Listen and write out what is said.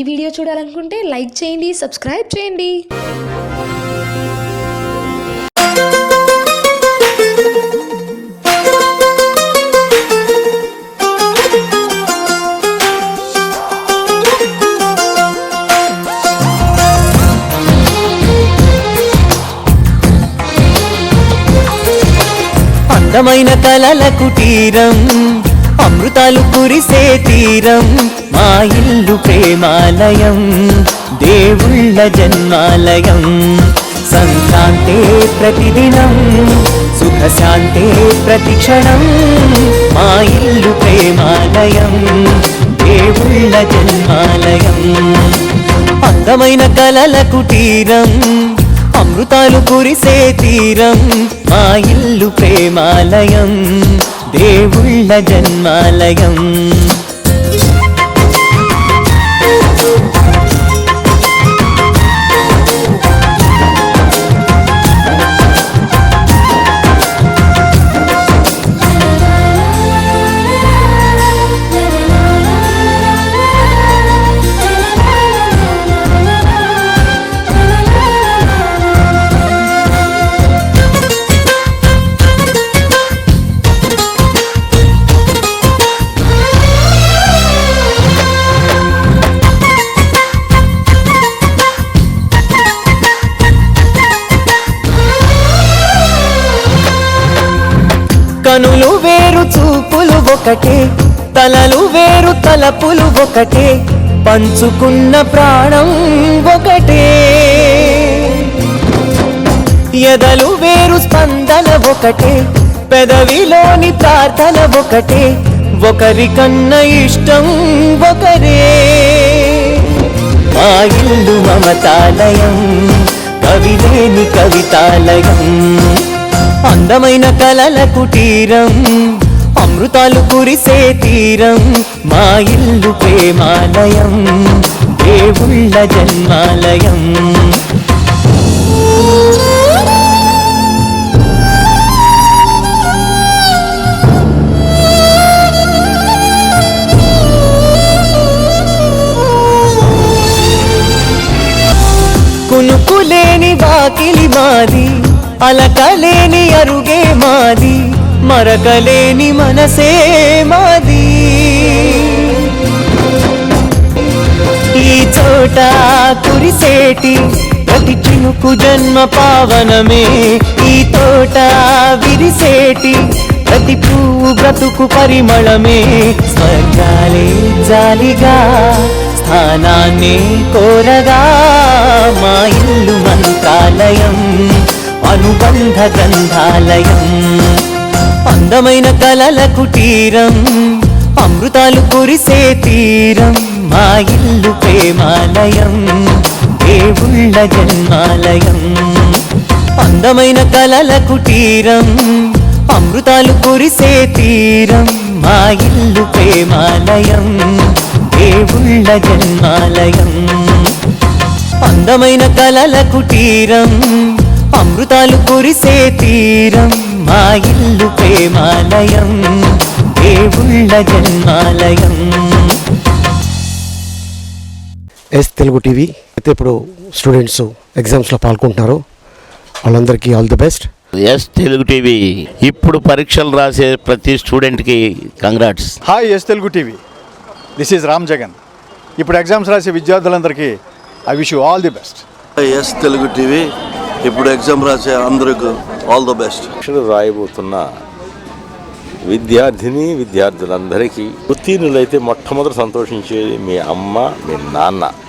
ఈ వీడియో చూడాలనుకుంటే లైక్ చేయండి, సబ్స్క్రైబ్ చేయండి. అందమైన కలల కుటీరం, అమృతాలు కురిసే తీరం, మా ఇల్లు ప్రేమాలయం, దేవుళ్ళ జన్మాలయం. సంక్రాంతే ప్రతిదినం, సుఖశాంతే ప్రతిక్షణం, మా ఇల్లు ప్రేమాలయం, దేవుళ్ళ జన్మాలయం. అందమైన కలల కుటీరం, అమృతాలు కురిసే తీరం, మా ఇల్లు ప్రేమాలయం, దేవుళ్ళ జన్మాలయం. కనులు వేరు చూపులు ఒకటే, తలలు వేరు తలపులు ఒకటే, పంచుకున్న ప్రాణం ఒకటే. ఎదలు వేరు స్పందన ఒకటే, పెదవిలోని ప్రార్థన ఒకటే, ఒకరికన్నా ఇష్టం ఒకరే. మా ఇల్లు మమతాలయం, కవిలేని కవితాలయం. అందమైన కలల కుటీరం, అమృతాలు కురిసే తీరం, మా ఇల్లు ప్రేమాలయం, దేవుళ్ళ జన్మాలయం. కునుకులేని వాకిలి మాది, అలకలేని అరుగే మాది, మరకలేని మనసే మాది. ఈ చోట కురిసేటి ప్రతి చినుకు జన్మ పావనమే, ఈ తోట విరిసేటి ప్రతి పువ్వు బ్రతుకు పరిమళమే. స్వర్గాలే జాలిగా స్థానాన్ని కోరగా, మా ఇల్లు మంత్రాలయం, అనుబంధ గ్రంథాలయం. అందమైన కలల కుటీరం, అమృతాలు కురిసే తీరం, మా ఇల్లు ప్రేమాలయం, దేవుళ్ళ జన్మాలయం. అందమైన కలల కుటీరం, అమృతాలు కురిసే తీరం, మా ఇల్లు ప్రేమాలయం, దేవుళ్ళ జన్మాలయం. అందమైన కలల కుటీరం, అమృతాలు కురిసే తీరం, మా ఇల్లు ప్రేమాలయం, దేవుళ్ళ జన్మాలయం. ఎస్ తెలుగు టీవీ అయితే ఇప్పుడు స్టూడెంట్స్ ఎగ్జామ్స్లో పాల్గొంటున్నారు, వాళ్ళందరికీ all the best. S Telugu TV ఇప్పుడు పరీక్షలు రాసే ప్రతి స్టూడెంట్కి congrats. Hi S Telugu TV, this is Ram Jagan. ఇప్పుడు ఎగ్జామ్స్ రాసే విద్యార్థులందరికీ I wish you all the best. S Telugu TV ఇప్పుడు ఎగ్జామ్ రాసే అందరికి ఆల్ ద బెస్ట్. రాయబోతున్న విద్యార్థులందరికీ ఉత్తీర్ణులైతే మొట్టమొదటి సంతోషించేది మీ అమ్మ, మీ నాన్న.